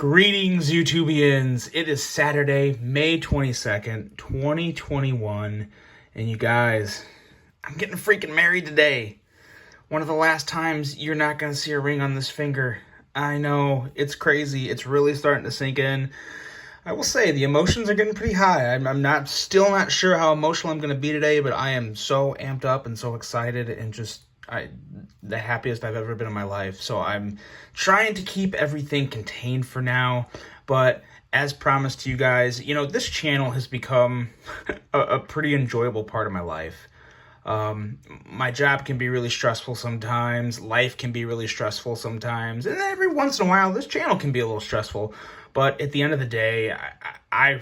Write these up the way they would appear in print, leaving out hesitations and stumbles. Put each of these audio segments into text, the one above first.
Greetings, YouTubians. It is Saturday, May 22nd, 2021. And you guys, I'm getting freaking married today. One of the last times you're not going to see a ring on this finger. I know, it's crazy. It's really starting to sink in. I will say, the emotions are getting pretty high. I'm still not sure how emotional I'm going to be today, but I am so amped up and so excited and just the happiest I've ever been in my life. So I'm trying to keep everything contained for now, but as promised to you guys, this channel has become a pretty enjoyable part of my life. My job can be really stressful sometimes, life can be really stressful sometimes, and every once in a while this channel can be a little stressful. But at the end of the day, I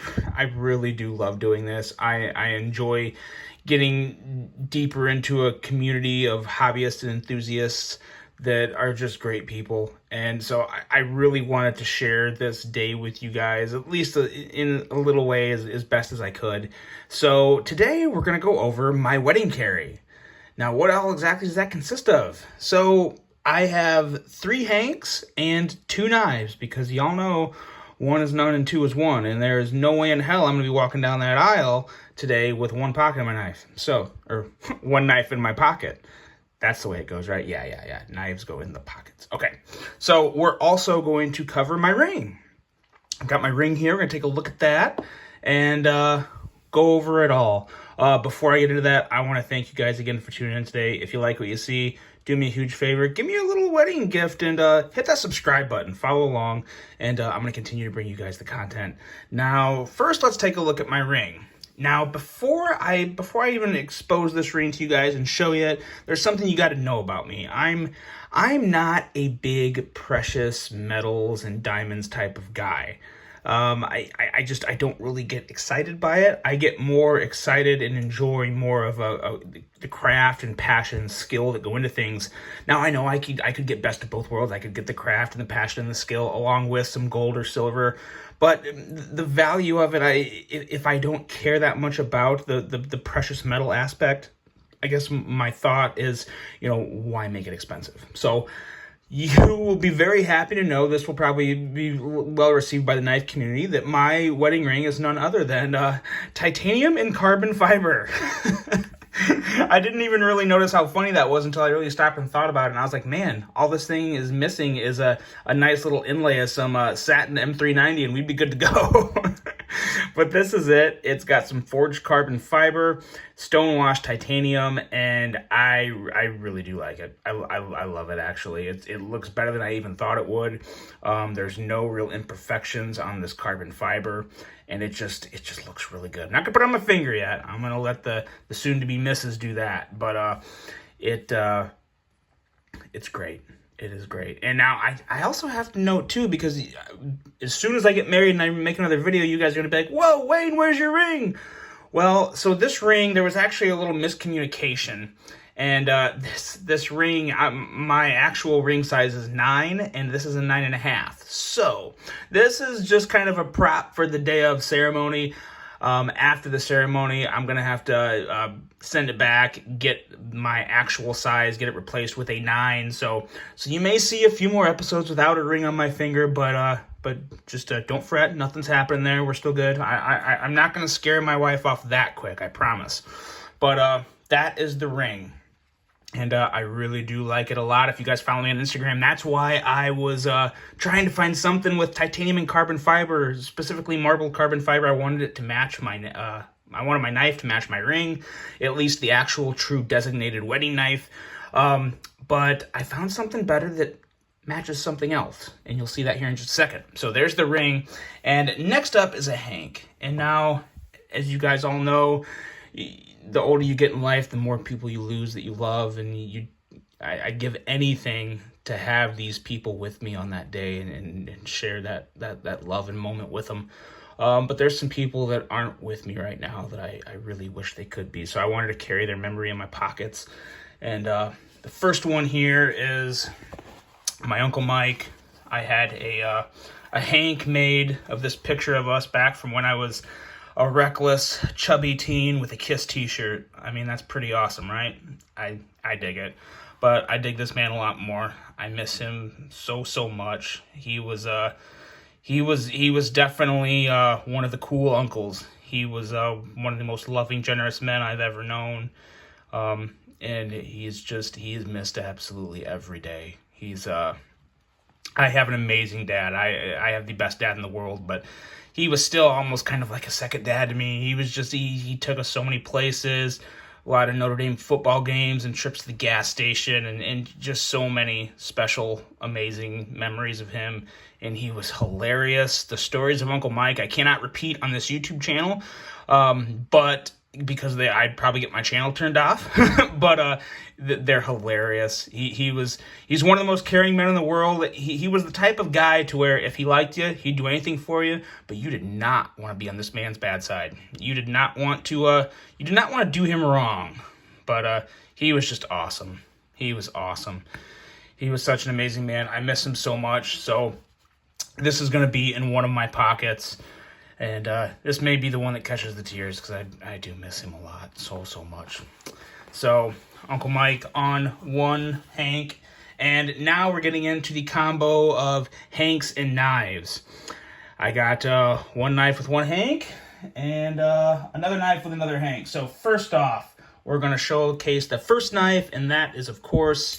really do love doing this. I enjoy getting deeper into a community of hobbyists and enthusiasts that are just great people. And so I really wanted to share this day with you guys, at least in a little way as best as I could. So today we're going to go over my wedding carry. Now, what all exactly does that consist of? So I have 3 hanks and 2 knives, because y'all know 1 is none and 2 is 1, and there is no way in hell I'm going to be walking down that aisle today with 1 pocket in my knife. Or 1 knife in my pocket. That's the way it goes, right? Yeah. Knives go in the pockets. Okay. So we're also going to cover my ring. I've got my ring here. We're going to take a look at that and go over it all. Before I get into that, I want to thank you guys again for tuning in today. If you like what you see, do me a huge favor. Give me a little wedding gift and hit that subscribe button. Follow along, and I'm going to continue to bring you guys the content. Now, first, let's take a look at my ring. Now, before I even expose this ring to you guys and show you it, there's something you got to know about me. I'm not a big precious metals and diamonds type of guy. I don't really get excited by it. I get more excited and enjoy more of the craft and passion and skill that go into things. Now, I know I could get best of both worlds. I could get the craft and the passion and the skill along with some gold or silver. But the value of it, if I don't care that much about the precious metal aspect, I guess my thought is, why make it expensive? So you will be very happy to know, this will probably be well received by the knife community, that my wedding ring is none other than titanium and carbon fiber. I didn't even really notice how funny that was until I really stopped and thought about it. And I was like, man, all this thing is missing is a nice little inlay of some satin M390 and we'd be good to go. But this is it. It's got some forged carbon fiber, stonewashed titanium, and I really do like it. I love it, actually. It looks better than I even thought it would. There's no real imperfections on this carbon fiber, and it just looks really good. I'm not gonna put it on my finger yet. I'm gonna let the soon-to-be missus do that, but it's great. It is great. And now I also have to note too, because as soon as I get married and I make another video, you guys are going to be like, whoa, Wayne, where's your ring? Well, so this ring, there was actually a little miscommunication. And this ring, my actual ring size is 9, and this is a 9.5. So this is just kind of a prop for the day of ceremony. After the ceremony, I'm going to have to send it back, get my actual size, get it replaced with a 9. So you may see a few more episodes without a ring on my finger, but just don't fret. Nothing's happening there. We're still good. I'm not going to scare my wife off that quick, I promise. But that is the ring. And I really do like it a lot. If you guys follow me on Instagram, that's why I was trying to find something with titanium and carbon fiber, specifically marble carbon fiber. I wanted it to match my I wanted my knife to match my ring, at least the actual true designated wedding knife. But I found something better that matches something else, and you'll see that here in just a second. So there's the ring, and next up is a hank. And now, as you guys all know, the older you get in life, the more people you lose that you love, and I give anything to have these people with me on that day and share that love and moment with them. But there's some people that aren't with me right now that I really wish they could be. So I wanted to carry their memory in my pockets. And the first one here is my Uncle Mike. I had a hank made of this picture of us back from when I was a reckless, chubby teen with a Kiss t-shirt. I mean, that's pretty awesome, right? I dig it. But I dig this man a lot more. I miss him so much. He was he was definitely one of the cool uncles. He was one of the most loving, generous men I've ever known. And he is missed absolutely every day. I have an amazing dad. I have the best dad in the world, but he was still almost kind of like a second dad to me. He took us so many places, a lot of Notre Dame football games and trips to the gas station, and just so many special, amazing memories of him. And he was hilarious. The stories of Uncle Mike, I cannot repeat on this YouTube channel, but because I'd probably get my channel turned off, but they're hilarious. He's one of the most caring men in the world. He was the type of guy to where if he liked you, he'd do anything for you, but you did not want to be on this man's bad side. You did not want to do him wrong, but he was just awesome. He was awesome. He was such an amazing man. I miss him so much. So this is going to be in one of my pockets. And this may be the one that catches the tears because I do miss him a lot, so much. So, Uncle Mike on one Hank. And now we're getting into the combo of Hanks and knives. I got one knife with one Hank and another knife with another Hank. So first off, we're going to showcase the first knife, and that is, of course,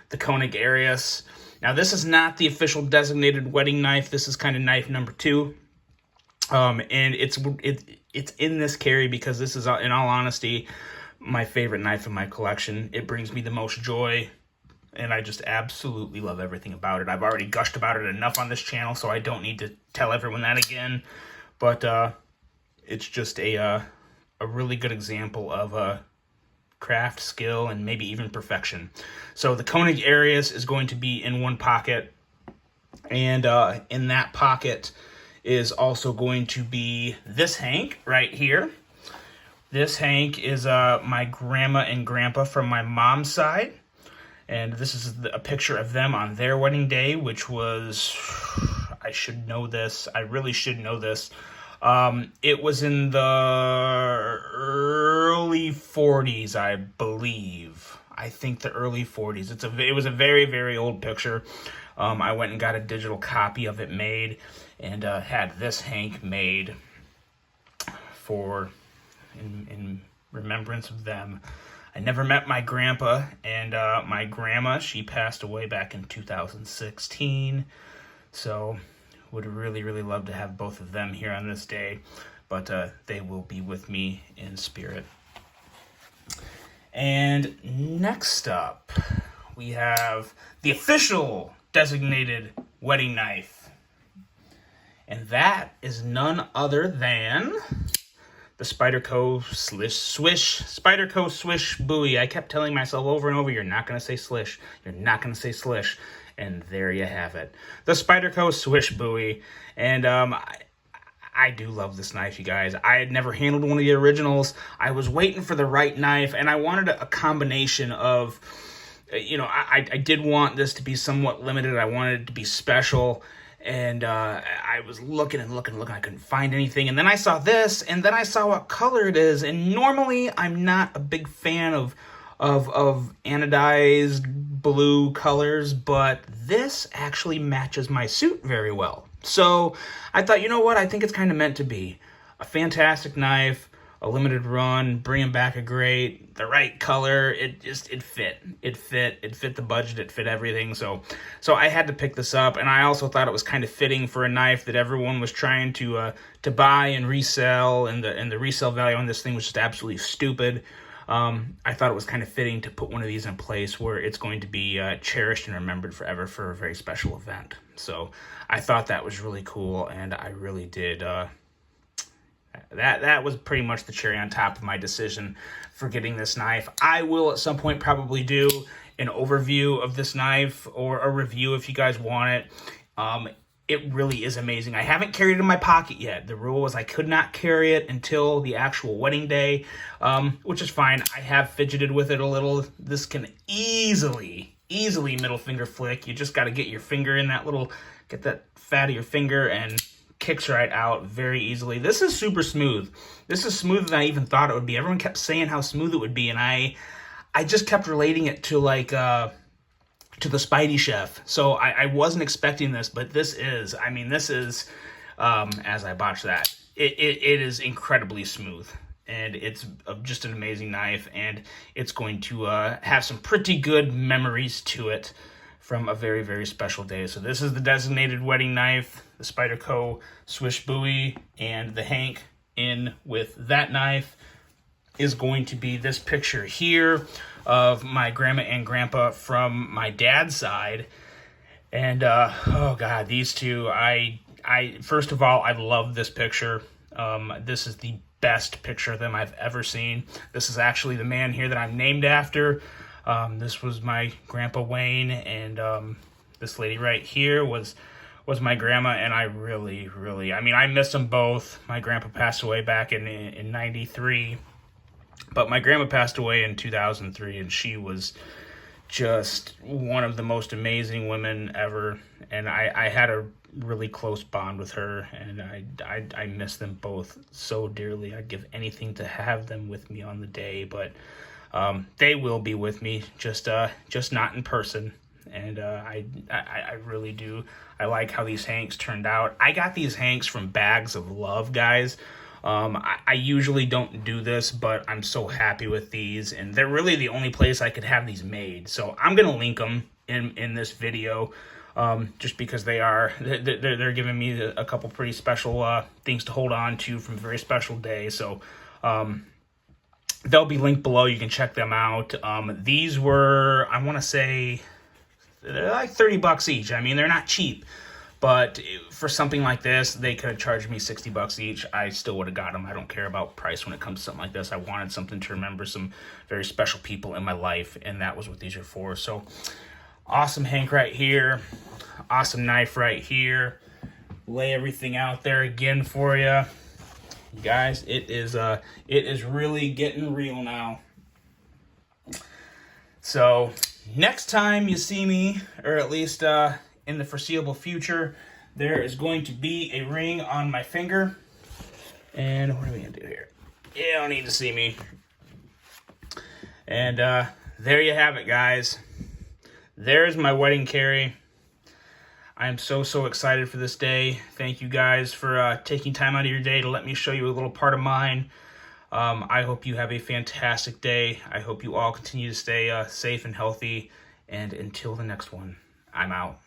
the Konig Aries. Now, this is not the official designated wedding knife. This is kind of knife number 2. And it's in this carry because this is, in all honesty, my favorite knife in my collection. It brings me the most joy, and I just absolutely love everything about it. I've already gushed about it enough on this channel, so I don't need to tell everyone that again. But it's just a really good example of craft, skill, and maybe even perfection. So the Konig Aries is going to be in one pocket, and in that pocket is also going to be this Hank right here. This Hank is my grandma and grandpa from my mom's side. And this is a picture of them on their wedding day, which was, I should know this. I really should know this. It was in the early 40s, I believe. I think the early 40s. It was a very, very old picture. I went and got a digital copy of it made, and had this Hank made in remembrance of them. I never met my grandpa, and my grandma, she passed away back in 2016, so would really, really love to have both of them here on this day, but they will be with me in spirit. And next up, we have the official designated wedding knife. And that is none other than the Spyderco Swish buoy. I kept telling myself over and over, you're not going to say slish. You're not going to say slish. And there you have it. The Spyderco Swish buoy. And I do love this knife, you guys. I had never handled one of the originals. I was waiting for the right knife, and I wanted a combination of, I did want this to be somewhat limited. I wanted it to be special. And I was looking. I couldn't find anything. And then I saw this, and then I saw what color it is. And normally, I'm not a big fan of anodized blue colors, but this actually matches my suit very well. So I thought, you know what? I think it's kind of meant to be. A fantastic knife, a limited run, bringing back a great, the right color. It fit. It fit the budget. It fit everything. So I had to pick this up, and I also thought it was kind of fitting for a knife that everyone was trying to buy and resell, and the resale value on this thing was just absolutely stupid. I thought it was kind of fitting to put one of these in place where it's going to be cherished and remembered forever for a very special event. So I thought that was really cool, and I really did. That was pretty much the cherry on top of my decision for getting this knife. I will at some point probably do an overview of this knife or a review if you guys want it. It really is amazing. I haven't carried it in my pocket yet. The rule was I could not carry it until the actual wedding day, which is fine. I have fidgeted with it a little. This can easily middle finger flick. You just got to get your finger in get that fat of your finger, and kicks right out very easily. This is super smooth. This is smoother than I even thought it would be. Everyone kept saying how smooth it would be, and I just kept relating it to to the Spidey Chef. So I wasn't expecting this, but this is, I mean, this is, as I botched that, it is incredibly smooth. And it's just an amazing knife, and it's going to have some pretty good memories to it from a very, very special day. So this is the designated wedding knife, the Spyderco Swish Bowie, and the Hank in with that knife is going to be this picture here of my grandma and grandpa from my dad's side. And oh god, these two, I first of all, I love this picture. This is the best picture of them I've ever seen. This is actually the man here that I'm named after. This was my grandpa Wayne, and this lady right here was my grandma, and I really, I mean, I miss them both. My grandpa passed away back in 93, but my grandma passed away in 2003, and she was just one of the most amazing women ever, and I had a really close bond with her, and I miss them both so dearly. I'd give anything to have them with me on the day, but they will be with me, just not in person. And I really do. I like how these Hanks turned out. I got these Hanks from Bags of Love, guys. I usually don't do this, but I'm so happy with these, and they're really the only place I could have these made. So I'm gonna link them in this video, just because they're giving me a couple pretty special things to hold on to from a very special day. So they'll be linked below. You can check them out. These were, I want to say, they're like $30 each. I mean, they're not cheap. But for something like this, they could have charged me $60 each. I still would have got them. I don't care about price when it comes to something like this. I wanted something to remember some very special people in my life, and that was what these are for. So, awesome Hank right here. Awesome knife right here. Lay everything out there again for you. You guys, it is really getting real now. So, next time you see me, or at least in the foreseeable future, there is going to be a ring on my finger. And what are we going to do here? You don't need to see me. And there you have it, guys. There's my wedding carry. I am so excited for this day. Thank you guys for taking time out of your day to let me show you a little part of mine. I hope you have a fantastic day. I hope you all continue to stay safe and healthy. And until the next one, I'm out.